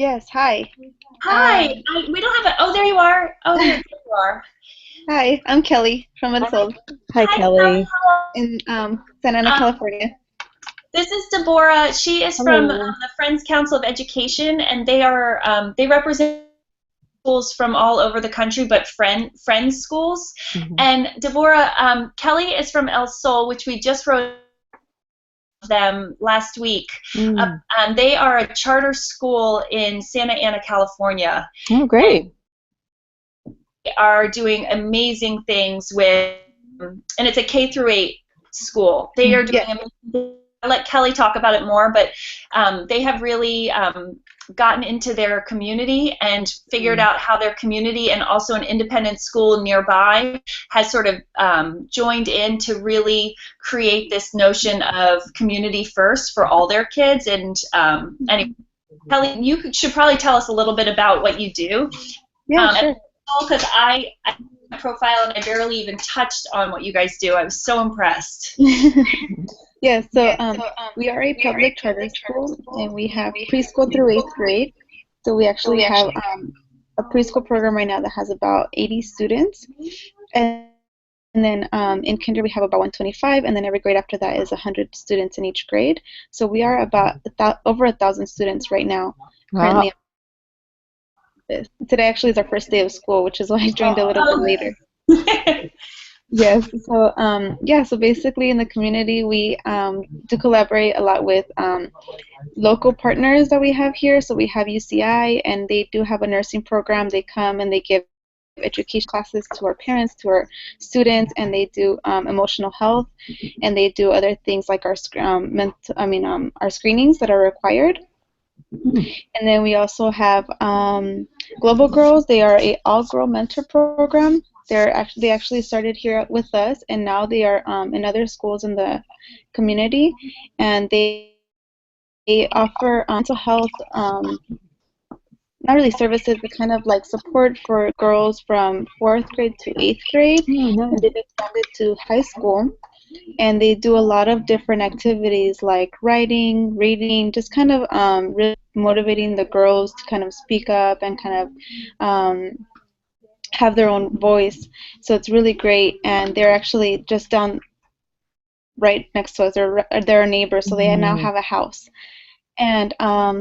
Yes, hi. Hi. Um, We don't have a. Oh, there you are. Oh, there you are. Hi, I'm Kelly from Unsold Hi, Hi, Kelly. Kelly. in Santa Ana, Um, California. this is Deborah. She is from Hello. the Friends Council of Education, and they represent schools from all over the country, but friends schools. Mhm. And Deborah, Kelly is from El Sol, which we just wrote them last week. Mm. And they are a charter school in Santa Ana, California. Oh, great. Are doing amazing things with, and it's a K through 8 school. They are Mm. doing Yes. amazing. I'll let Kelly talk about it more, but they have really gotten into their community and figured Mm. out how their community and also an independent school nearby has sort of joined in to really create this notion of community first for all their kids. And anyway, Kelly, you should probably tell us a little bit about what you do. Yeah, And sure. because I profile and I barely even touched on what you guys do. I was so impressed. Yeah, so we are a public charter school and we have preschool through eighth grade. So we actually have a preschool program right now that has about 80 students. And then in kinder we have about 125, and then every grade after that is 100 students in each grade. So we are about over 1,000 students right now Wow. currently on this. Today actually is our first day of school, which is why I joined a little bit Oh, later. Yes, so yeah, so basically in the community we do collaborate a lot with local partners that we have here. So we have UCI, and they do have a nursing program. They come and they give education classes to our parents, to our students, and they do emotional health, and they do other things like our our screenings that are required. Mm. And then we also have Global Girls. They are a all-girl mentor program. They actually started here with us, and now they are in other schools in the community, and they offer mental health, not really services, but kind of like support for girls from fourth grade to eighth grade, Oh, and nice. they've expanded to high school. And they do a lot of different activities like writing, reading, just kind of really motivating the girls to kind of speak up and kind of have their own voice. So it's really great, and they're actually just down right next to us. They're our neighbors, so they now Mm. have a house. And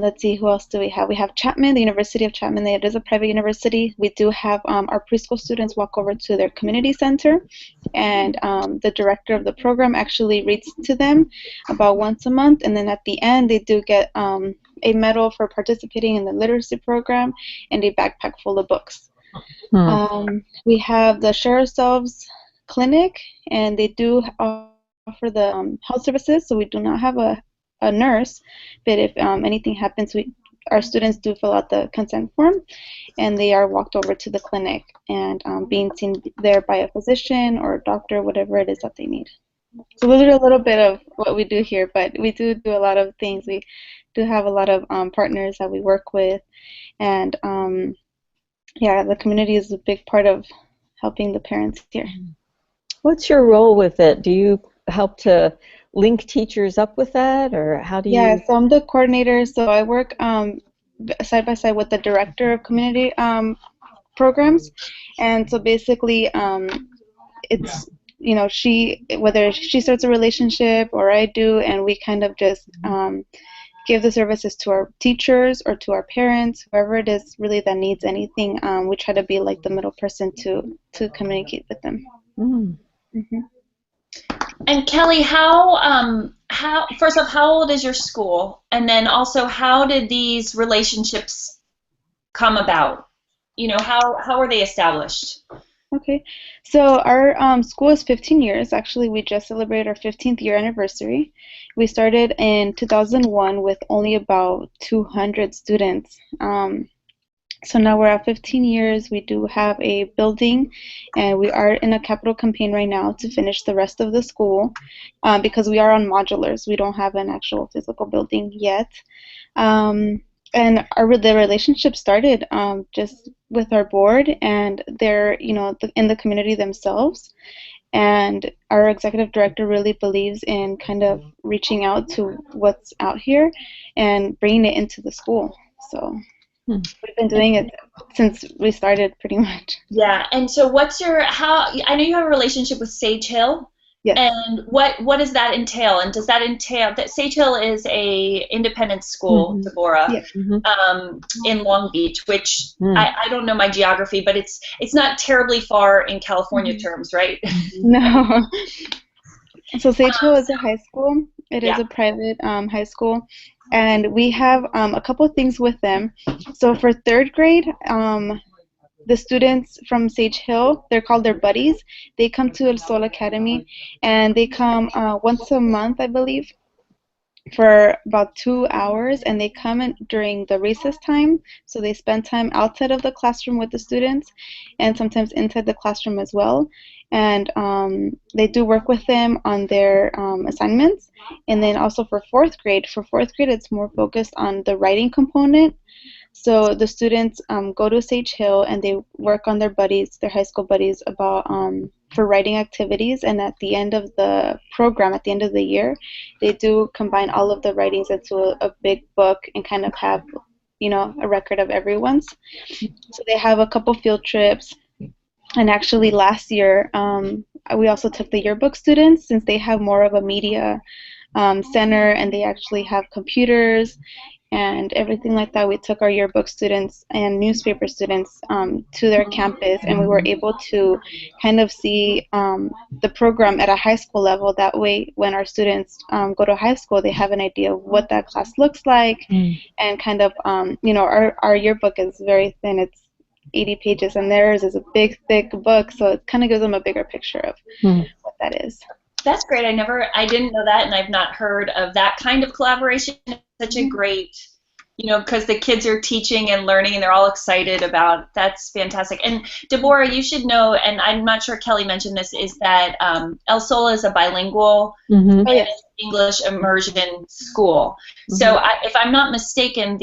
let's see, who else do we have? We have Chapman, the University of Chapman. It is a private university. We do have our preschool students walk over to their community center, and the director of the program actually reads to them about once a month. And then at the end, they do get a medal for participating in the literacy program and a backpack full of books. Hmm. We have the Share Ourselves Clinic, and they do offer the health services. So we do not have a nurse, but if anything happens, our students do fill out the consent form, and they are walked over to the clinic and being seen there by a physician or a doctor, whatever it is that they need. So those are a little bit of what we do here, but we do a lot of things. We do have a lot of partners that we work with, and yeah, the community is a big part of helping the parents here. What's your role with it? Do you help to link teachers up with that, or how do Yeah, you? so I'm the coordinator, so I work side by side with the director of community programs. And so basically, it's, whether she starts a relationship or I do, and we kind of just give the services to our teachers or to our parents, whoever it is really that needs anything. We try to be like the middle person to communicate with them. Mm. Hmm. And Kelly, how first off, how old is your school? And then also, how did these relationships come about? How were they established? Okay, so our school is 15 years. Actually, we just celebrated our 15th year anniversary. We started in 2001 with only about 200 students. So now we're at 15 years. We do have a building, and we are in a capital campaign right now to finish the rest of the school because we are on modulars. We don't have an actual physical building yet. Um, and the relationship started just with our board, and they're, in the community themselves. And our executive director really believes in kind of reaching out to what's out here and bringing it into the school. So. We've been doing it since we started, pretty much. Yeah, and so I know you have a relationship with Sage Hill, Yes. and what does that entail? And does that entail that Sage Hill is a independent school, Deborah, Yeah. in Long Beach, which Mm. I don't know my geography, but it's not terribly far in California terms, right? No. So Sage Hill is a high school. It is Yeah. a private high school, and we have a couple things with them. So for third grade, the students from Sage Hill, they're called their buddies. They come to El Sol Academy, and they come once a month, I believe, for about 2 hours, and they come in during the recess time. So they spend time outside of the classroom with the students, and sometimes inside the classroom as well. And they do work with them on their assignments. And then also for fourth grade, it's more focused on the writing component. So the students go to Sage Hill and they work on their buddies, their high school buddies, about for writing activities. And at the end of the program, at the end of the year, they do combine all of the writings into a big book and kind of have, a record of everyone's. So they have a couple field trips. And actually, last year, we also took the yearbook students, since they have more of a media center and they actually have computers and everything like that. We took our yearbook students and newspaper students to their campus, and we were able to kind of see the program at a high school level. That way, when our students go to high school, they have an idea of what that class looks like, and kind of, our yearbook is very thin. It's 80 pages, and theirs is a big, thick book, so it kind of gives them a bigger picture of what that is. That's great. I didn't know that, and I've not heard of that kind of collaboration. It's such a great, because the kids are teaching and learning, and they're all excited about. That's fantastic. And Deborah, you should know, and I'm not sure Kelly mentioned this, is that El Sol is a bilingual English immersion school. So if I'm not mistaken,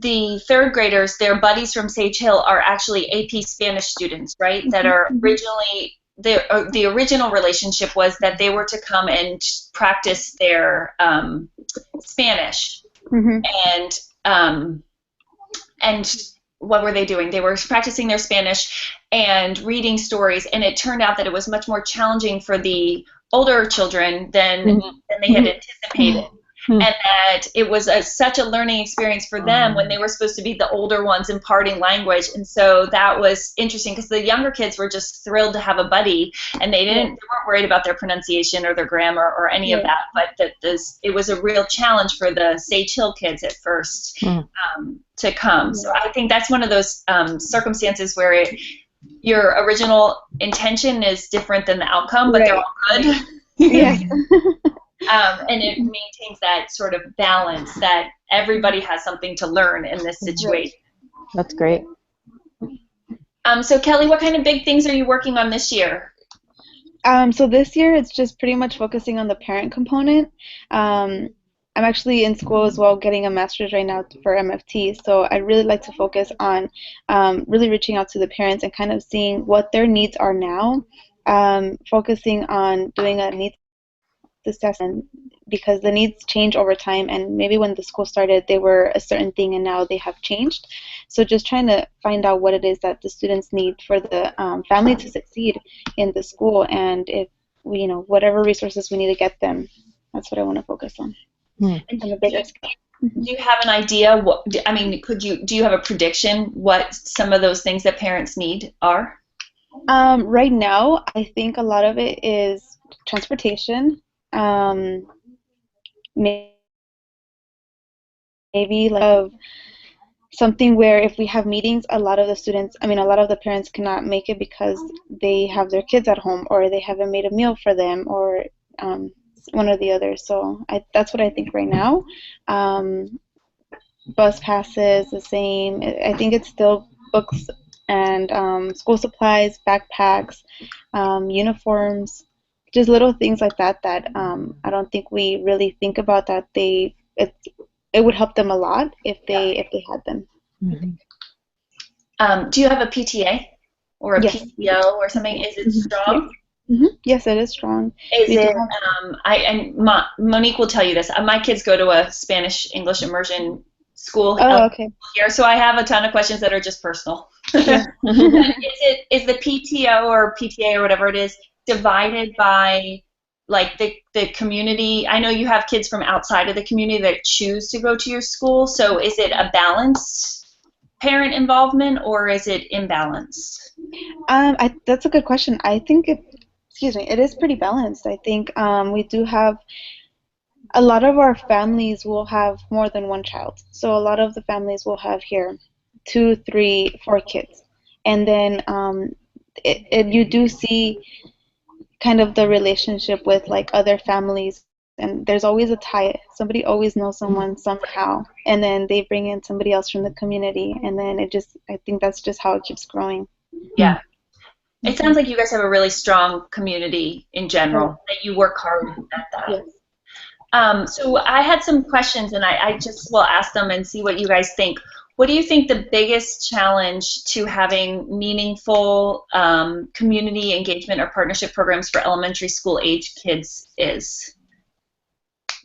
the third graders, their buddies from Sage Hill, are actually AP Spanish students, right? That are originally. The original relationship was that they were to come and practice their Spanish, and what were they doing? They were practicing their Spanish and reading stories, and it turned out that it was much more challenging for the older children than they had anticipated. And that it was such a learning experience for them when they were supposed to be the older ones imparting language. And so that was interesting, because the younger kids were just thrilled to have a buddy, and they weren't worried about their pronunciation or their grammar or any of that. But it was a real challenge for the Sage Hill kids at first to come. So I think that's one of those circumstances where your original intention is different than the outcome, but they're all good. Yes. And it maintains that sort of balance that everybody has something to learn in this situation. That's great. So Kelly, what kind of big things are you working on this year? So this year it's just pretty much focusing on the parent component. I'm actually in school as well, getting a master's right now for MFT, so I'd really like to focus on really reaching out to the parents and kind of seeing what their needs are now, focusing on doing a needs assessment, because the needs change over time, and maybe when the school started they were a certain thing and now they have changed. So just trying to find out what it is that the students need for the family to succeed in the school, and if we, whatever resources we need to get them, that's what I want to focus on. And on a bigger scale. Do you have an idea do you have a prediction what some of those things that parents need are? Right now I think a lot of it is transportation. Maybe like something where if we have meetings, a lot of the parents cannot make it because they have their kids at home, or they haven't made a meal for them, or one or the other. So that's what I think right now. Bus passes, the same. I think it's still books and school supplies, backpacks, uniforms. Just little things like that I don't think we really think about, that it would help them a lot if they had them. Do you have a PTA or a PTO or something? Is it strong? Yes, it is strong. Is it? Monique will tell you this. My kids go to a Spanish English immersion school Oh, okay. here, so I have a ton of questions that are just personal. Sure. Is the PTO or PTA or whatever it is divided by like the community? I know you have kids from outside of the community that choose to go to your school, so is it a balanced parent involvement or is it imbalanced? That's a good question. I think excuse me, it is pretty balanced. I think we do have a lot of our families will have more than one child. So a lot of the families will have here two, three, four kids, and then you do see kind of the relationship with like other families, and there's always a tie. Somebody always knows someone somehow, and then they bring in somebody else from the community, and then I think that's just how it keeps growing. Yeah. It sounds like you guys have a really strong community in general, that you work hard at that. Yes. So I had some questions, and I just will ask them and see what you guys think. What do you think the biggest challenge to having meaningful community engagement or partnership programs for elementary school age kids is?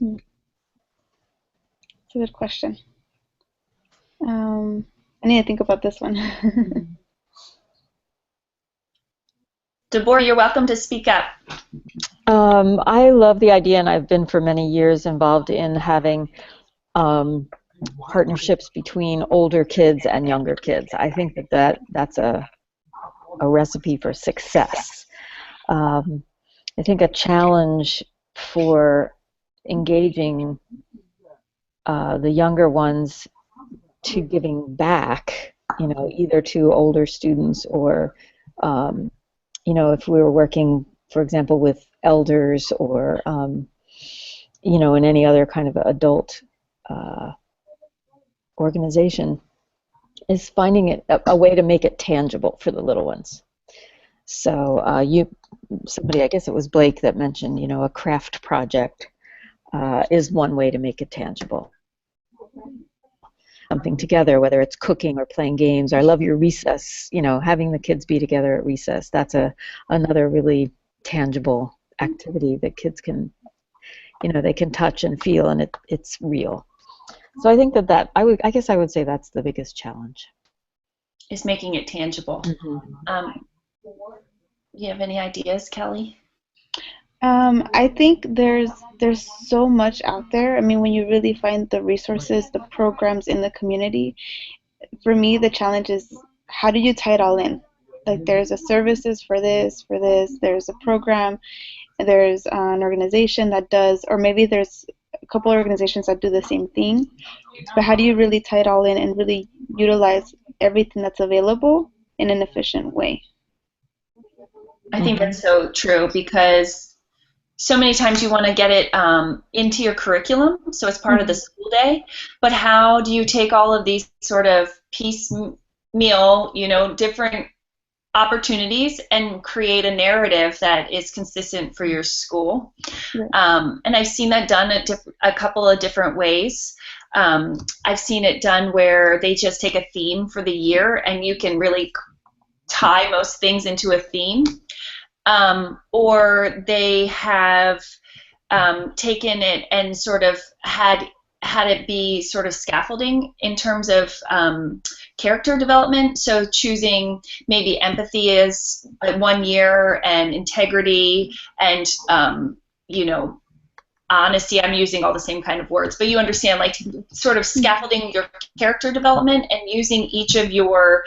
It's a good question. I need to think about this one. Deborah, you're welcome to speak up. I love the idea, and I've been for many years involved in having partnerships between older kids and younger kids. I think that's a recipe for success. I think a challenge for engaging the younger ones to giving back, either to older students or, if we were working, for example, with elders or, in any other kind of adult organization, is finding it a way to make it tangible for the little ones. So somebody, I guess it was Blake, that mentioned, a craft project is one way to make it tangible. Something together, whether it's cooking or playing games. Or I love your recess, having the kids be together at recess. That's another really tangible activity that kids can, they can touch and feel, and it's real. So I think I guess I would say that's the biggest challenge. Is making it tangible. Mm-hmm. You have any ideas, Kelly? I think there's so much out there. I mean, when you really find the resources, the programs in the community, for me, the challenge is how do you tie it all in? Like, there's a services for this, there's a program, there's an organization that does, or maybe there's a couple of organizations that do the same thing. But how do you really tie it all in and really utilize everything that's available in an efficient way? I think that's so true, because so many times you want to get it into your curriculum, so it's part of the school day, but how do you take all of these sort of piecemeal, different opportunities and create a narrative that is consistent for your school? And I've seen that done a couple of different ways. I've seen it done where they just take a theme for the year, and you can really tie most things into a theme. Or they have taken it and sort of had it be sort of scaffolding in terms of character development. So choosing maybe empathy as 1 year, and integrity, and honesty. I'm using all the same kind of words, but you understand, like sort of scaffolding your character development and using each of your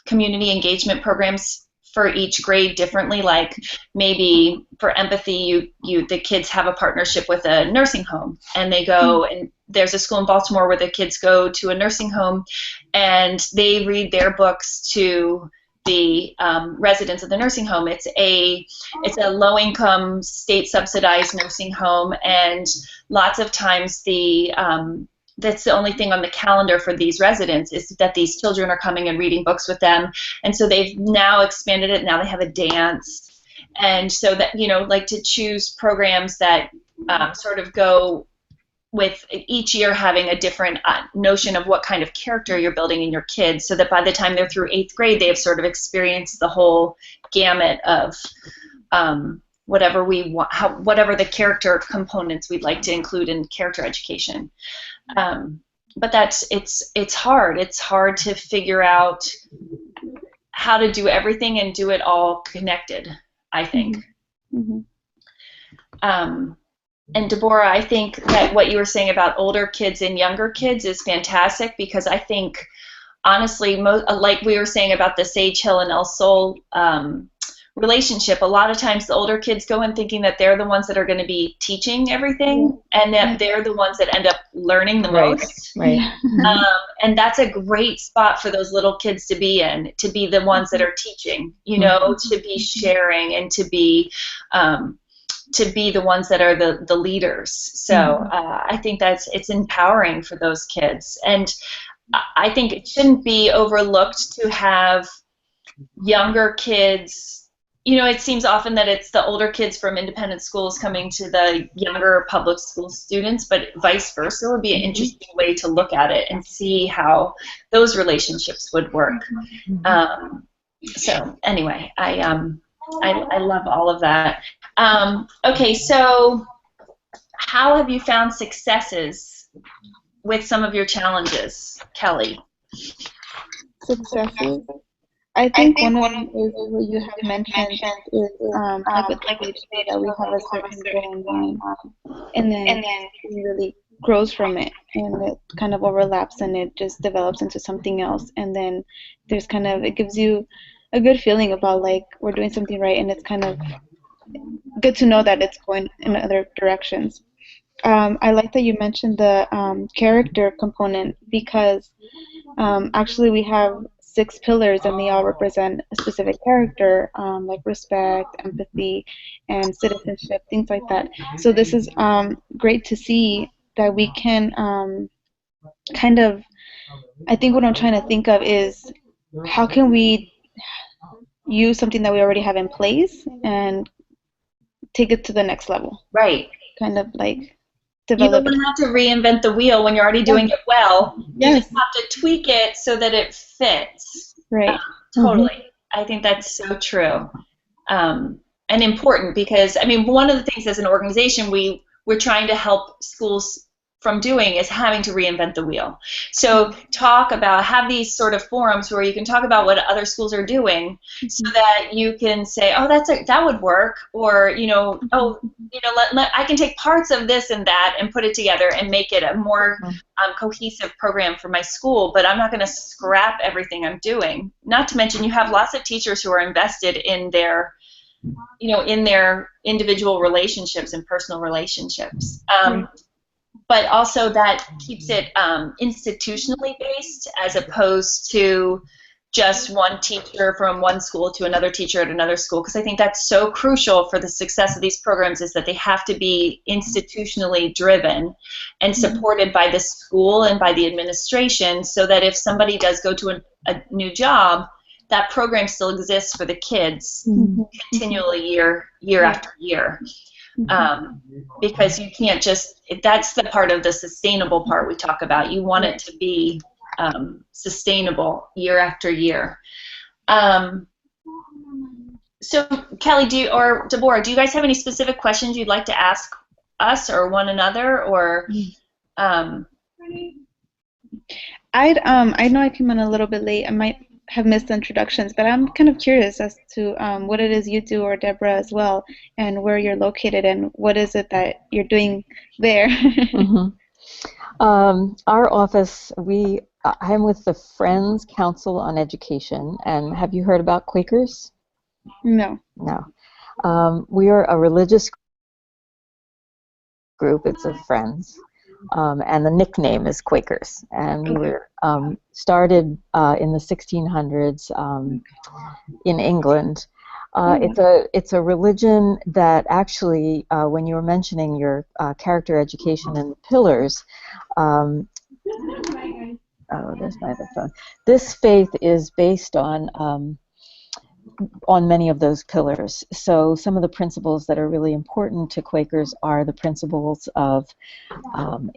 community engagement programs for each grade differently. Like maybe for empathy, the kids have a partnership with a nursing home, and they go, and there's a school in Baltimore where the kids go to a nursing home and they read their books to the residents of the nursing home. It's a low-income, state-subsidized nursing home, and lots of times that's the only thing on the calendar for these residents is that these children are coming and reading books with them. And so they've now expanded it. Now they have a dance. And so that, like to choose programs that sort of go with each year having a different notion of what kind of character you're building in your kids, so that by the time they're through 8th grade, they have sort of experienced the whole gamut of whatever we want, whatever the character components we'd like to include in character education. but it's hard. It's hard to figure out how to do everything and do it all connected, I think. Mm-hmm. And Deborah, I think that what you were saying about older kids and younger kids is fantastic, because I think, honestly, like we were saying about the Sage Hill and El Sol relationship, a lot of times the older kids go in thinking that they're the ones that are going to be teaching everything, and that they're the ones that end up learning the most. Right. And that's a great spot for those little kids to be in, to be the ones that are teaching, you know, to be sharing, and to be the ones that are the leaders. So I think it's empowering for those kids. And I think it shouldn't be overlooked to have younger kids. You know, it seems often that it's the older kids from independent schools coming to the younger public school students, but vice versa would be an interesting way to look at it and see how those relationships would work. So anyway, I love all of that. Okay, so how have you found successes with some of your challenges, Kelly? Successes? I think one of them is what you have mentioned is like with the PhD, that we have a certain goal in mind, and then it really grows from it, and it kind of overlaps, and it just develops into something else, and then there's kind of, it gives you a good feeling about like we're doing something right, and it's kind of good to know that it's going in other directions. I like that you mentioned the character component, because actually we have 6 pillars, and they all represent a specific character, like respect, empathy, and citizenship, things like that. So this is great to see that we can kind of, I think what I'm trying to think of is how can we use something that we already have in place and take it to the next level. Right. Kind of like You develop don't have to reinvent the wheel when you're already doing it well. You Yes. just have to tweak it so that it fits. Right. Totally. I think that's so true. And important, because, I mean, one of the things as an organization we're trying to help schools from doing is having to reinvent the wheel. So have these sort of forums where you can talk about what other schools are doing, so that you can say, oh, that would work, or, you know, oh, you know, I can take parts of this and that and put it together and make it a more cohesive program for my school, but I'm not going to scrap everything I'm doing. Not to mention, you have lots of teachers who are invested in their, you know, in their individual relationships and personal relationships. But also that keeps it institutionally based, as opposed to just one teacher from one school to another teacher at another school, because I think that's so crucial for the success of these programs, is that they have to be institutionally driven and supported by the school and by the administration, so that if somebody does go to a new job, that program still exists for the kids continually year after year. Because you can't just, that's the part of the sustainable part we talk about. You want it to be sustainable year after year. So Kelly, or Deborah, do you guys have any specific questions you'd like to ask us or one another, or? I know I came on a little bit late. I might have missed the introductions, but I'm kind of curious as to what it is you do, or Deborah as well, and where you're located, and what is it that you're doing there. Our office, I'm with the Friends Council on Education, and have you heard about Quakers? No. No. We are a religious group. It's a Friends. And the nickname is Quakers, and we were started in the 1600s in England. It's a religion that actually, when you were mentioning your character education and pillars, there's my other phone. This faith is based on many of those pillars. So some of the principles that are really important to Quakers are the principles of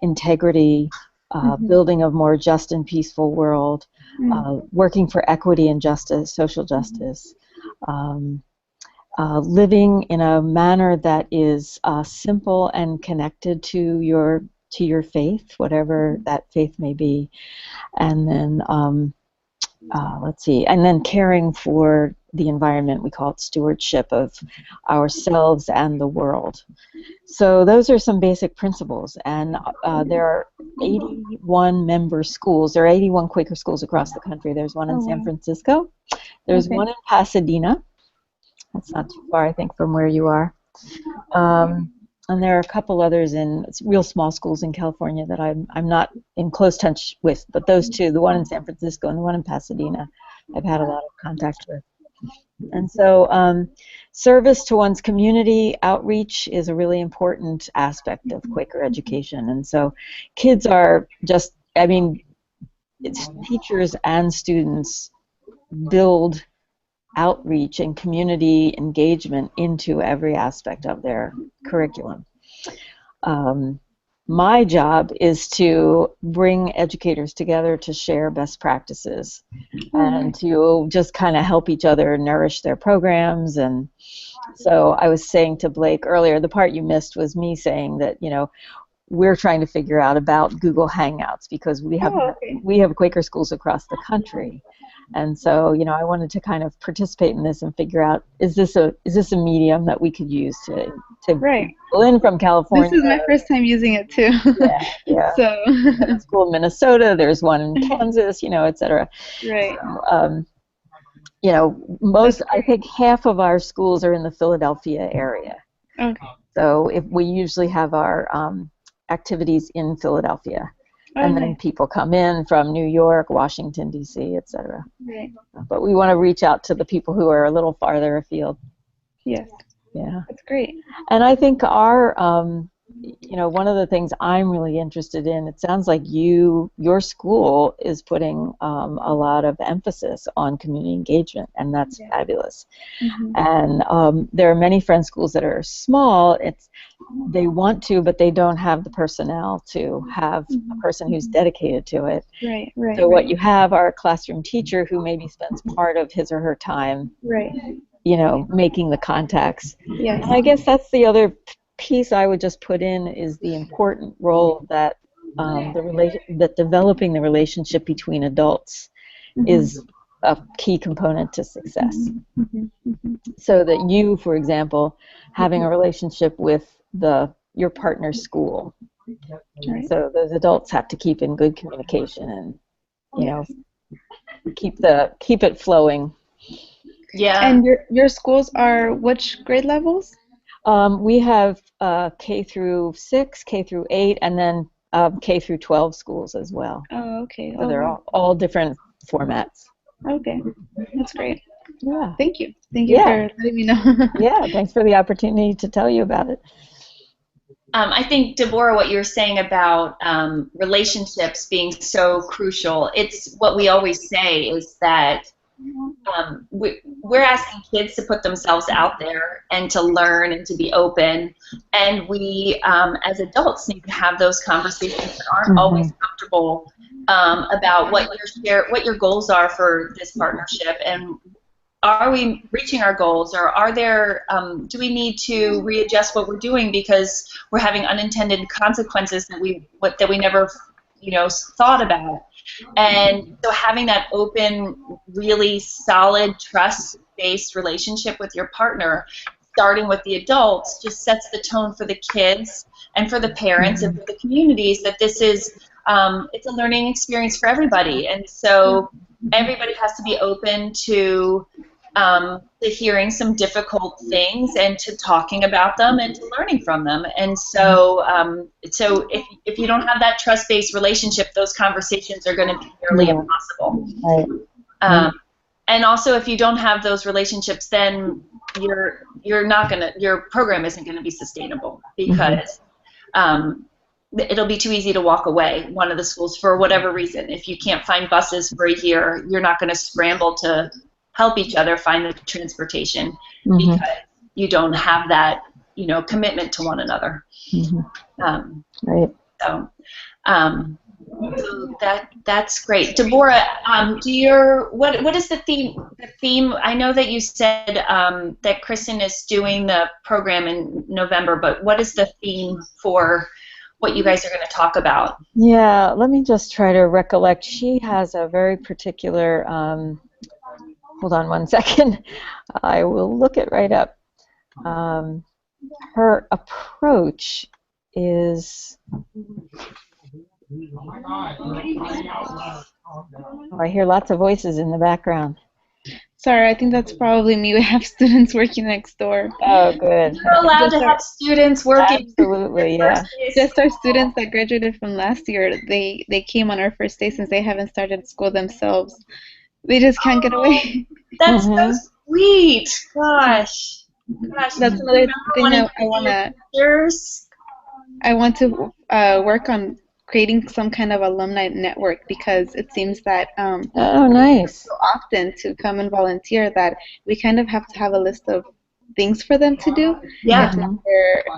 integrity, building a more just and peaceful world, working for equity and justice, social justice, living in a manner that is simple and connected to your to your faith, whatever that faith may be, and then let's see, and then caring for the environment. We call it stewardship of ourselves and the world. So those are some basic principles, and there are 81 member schools. There are 81 Quaker schools across the country. There's one in San Francisco. There's one in Pasadena. That's not too far, I think, from where you are. And there are a couple others in real small schools in California that I'm not in close touch with, but those two, the one in San Francisco and the one in Pasadena, I've had a lot of contact with. And so service to one's community, outreach is a really important aspect of Quaker education. And so kids are just, I mean, it's teachers and students build outreach and community engagement into every aspect of their curriculum. My job is to bring educators together to share best practices and to just kind of help each other nourish their programs. And so I was saying to Blake earlier, the part you missed was me saying that, you know, we're trying to figure out about Google Hangouts because we have Quaker schools across the country. And so, you know, I wanted to kind of participate in this and figure out, is this a medium that we could use to pull in from California? This is my first time using it too. Yeah. So there's a school in Minnesota, there's one in Kansas, you know, et cetera. Right. So, you know, I think half of our schools are in the Philadelphia area. Okay. So if we usually have our activities in Philadelphia. And then people come in from New York, Washington, D.C., et cetera. Right. But we want to reach out to the people who are a little farther afield. Yes. Yeah. That's great. And I think our, you know, one of the things I'm really interested in, it sounds like your school is putting a lot of emphasis on community engagement, and that's fabulous. And there are many friend schools that are small. They want to, but they don't have the personnel to have a person who's dedicated to it. Right. So what you have are a classroom teacher who maybe spends part of his or her time, you know, making the contacts. Yes. And I guess that's the other piece I would just put in is the important role that that developing the relationship between adults is a key component to success. So that you, for example, having a relationship with your partner's school. So those adults have to keep in good communication and, you know, keep it flowing. Yeah. And your schools are which grade levels? We have K through 6, K through 8, and then K through 12 schools as well. Oh, okay. So they're all different formats. Okay, that's great. Yeah. Thank you. Thank you for letting me know. Yeah, thanks for the opportunity to tell you about it. I think, Deborah, what you're saying about relationships being so crucial, it's what we always say is that we're asking kids to put themselves out there and to learn and to be open, and we as adults need to have those conversations that aren't always comfortable about what your goals are for this partnership, and are we reaching our goals, or are there do we need to readjust what we're doing because we're having unintended consequences that we never thought about. And so having that open, really solid, trust-based relationship with your partner, starting with the adults, just sets the tone for the kids and for the parents and for the communities that this is it's a learning experience for everybody. And so everybody has to be open to hearing some difficult things and to talking about them and to learning from them. And so so if you don't have that trust-based relationship, those conversations are going to be nearly impossible. Right. And also, if you don't have those relationships, then your program isn't going to be sustainable because it'll be too easy to walk away, one of the schools, for whatever reason. If you can't find buses for a year, you're not going to scramble to help each other find the transportation because you don't have that, commitment to one another. Right. So that's great. Deborah, what is the theme? The theme. I know that you said that Kristen is doing the program in November, but what is the theme for what you guys are going to talk about. Yeah, let me just try to recollect. She has a very particular, hold on one second. I will look it right up. Her approach is, oh, I hear lots of voices in the background. Sorry, I think that's probably me. We have students working next door. Oh, good. You're allowed to have students working. Absolutely, yeah. Just our students that graduated from last year, they came on our first day since they haven't started school themselves. They just can't get away. That's so sweet. Gosh. That's another thing I want to work on creating some kind of alumni network, because it seems that oh, nice. so often to come and volunteer that we kind of have to have a list of things for them to do. Yeah. If not,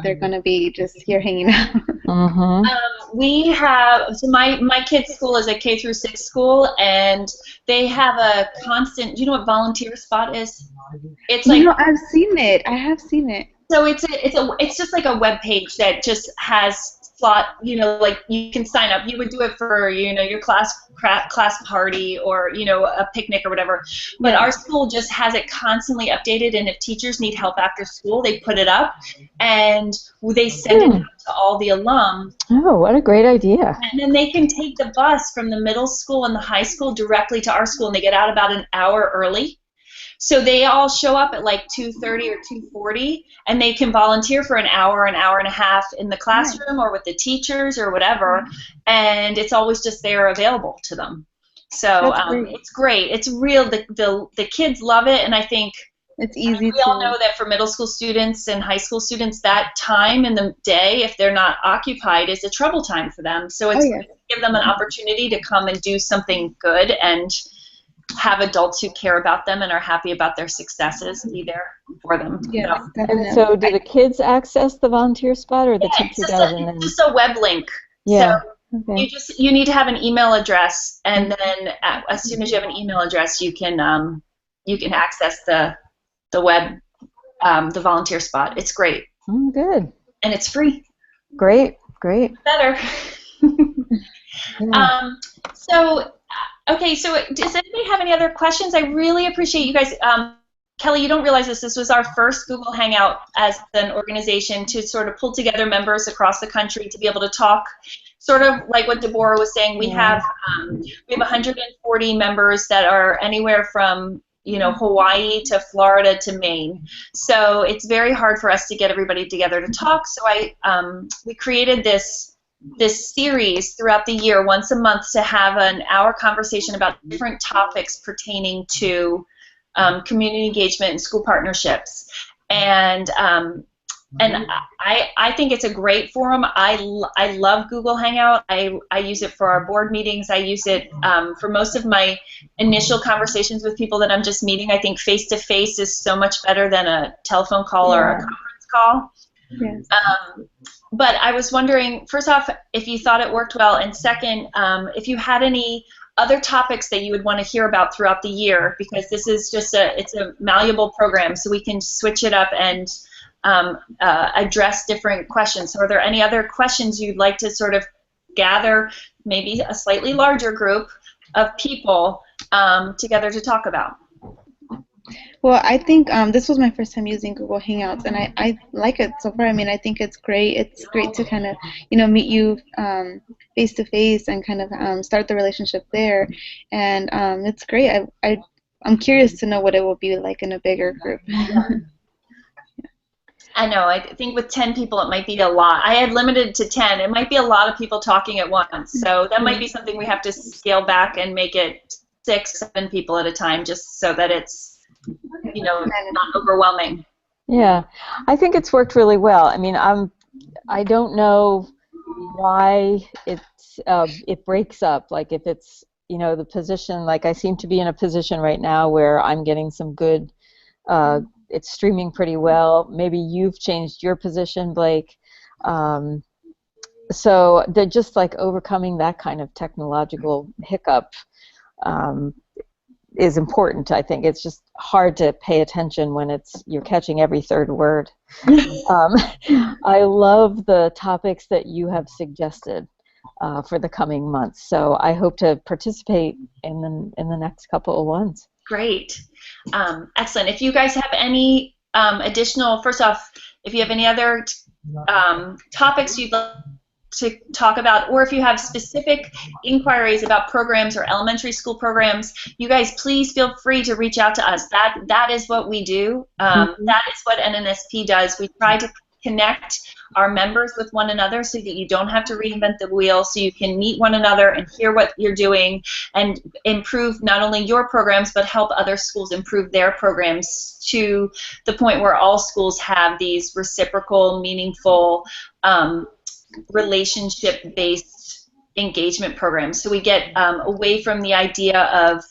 they're going to be just here hanging out. We have, so my kids' school is a K through 6 school, and they have a constant, do you know what Volunteer Spot is? It's like, I've seen it. I have seen it. So it's just like a web page that just has slot, like you can sign up. You would do it for, your class party, or, a picnic or whatever. But our school just has it constantly updated, and if teachers need help after school, they put it up, and they send it out to all the alums. Oh, what a great idea. And then they can take the bus from the middle school and the high school directly to our school, and they get out about an hour early. So they all show up at like 2:30 or 2:40, and they can volunteer for an hour and a half in the classroom or with the teachers or whatever, and it's always just there available to them. So it's great. It's real. The kids love it, and I think it's easy. We all know that for middle school students and high school students, that time in the day, if they're not occupied, is a trouble time for them. So it's give them an opportunity to come and do something good and have adults who care about them and are happy about their successes be there for them. Yeah, and so do the kids access the Volunteer Spot, or the teacher does? It's just a web link. Yeah. So you need to have an email address, and then as soon as you have an email address, you can access the web, the Volunteer Spot. It's great. Oh, good. And it's free. Great. Better. Okay, so does anybody have any other questions? I really appreciate you guys. Kelly, you don't realize this was our first Google Hangout as an organization to sort of pull together members across the country to be able to talk, sort of like what Deborah was saying. We have 140 members that are anywhere from Hawaii to Florida to Maine. So it's very hard for us to get everybody together to talk. So we created this series throughout the year, once a month, to have an hour conversation about different topics pertaining to community engagement and school partnerships. And I think it's a great forum. I love Google Hangout. I use it for our board meetings. I use it for most of my initial conversations with people that I'm just meeting. I think face-to-face is so much better than a telephone call or a conference call. Yes. But I was wondering, first off, if you thought it worked well, and second, if you had any other topics that you would want to hear about throughout the year, because this is just it's a malleable program, so we can switch it up and address different questions. So are there any other questions you'd like to sort of gather, maybe a slightly larger group of people together to talk about? Well, I think this was my first time using Google Hangouts, and I like it so far. I mean, I think it's great. It's great to kind of, meet you face to face and kind of start the relationship there, and it's great. I'm curious to know what it will be like in a bigger group. I know. I think with 10 people, it might be a lot. I had limited to 10. It might be a lot of people talking at once, so that might be something we have to scale back and make it 6, 7 people at a time, just so that it's not overwhelming. Yeah, I think it's worked really well. I mean, I don't know why it breaks up. Like if it's the position, like I seem to be in a position right now where I'm getting some good. It's streaming pretty well. Maybe you've changed your position, Blake. So they're just like overcoming that kind of technological hiccup. is important. I think it's just hard to pay attention when you're catching every third word. I love the topics that you have suggested for the coming months. So I hope to participate in the next couple of ones. Great. Excellent. If you guys have any additional, first off, if you have any other topics you'd like to talk about, or if you have specific inquiries about programs or elementary school programs, you guys please feel free to reach out to us. That is what we do. That is what NNSP does. We try to connect our members with one another so that you don't have to reinvent the wheel, so you can meet one another and hear what you're doing and improve not only your programs but help other schools improve their programs to the point where all schools have these reciprocal, meaningful, relationship-based engagement programs. So we get away from the idea of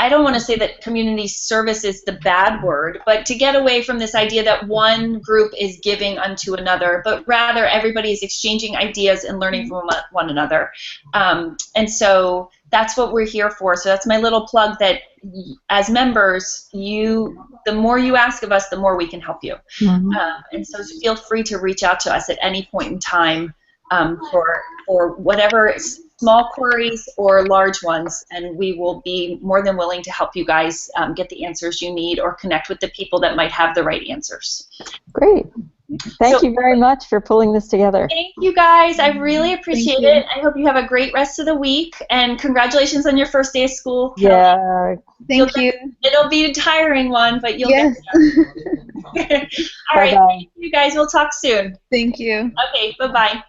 I don't want to say that community service is the bad word, but to get away from this idea that one group is giving unto another, but rather everybody is exchanging ideas and learning from one another. And so that's what we're here for. So that's my little plug, that as members, the more you ask of us, the more we can help you. And so feel free to reach out to us at any point in time for whatever small queries or large ones, and we will be more than willing to help you guys get the answers you need or connect with the people that might have the right answers. Great. Thank you very much for pulling this together. Thank you, guys. I really appreciate it. I hope you have a great rest of the week, and congratulations on your first day of school. Yeah. Thank you. It'll be a tiring one, but you'll Yes. get there. All right. Thank you, guys. We'll talk soon. Thank you. Okay. Bye-bye.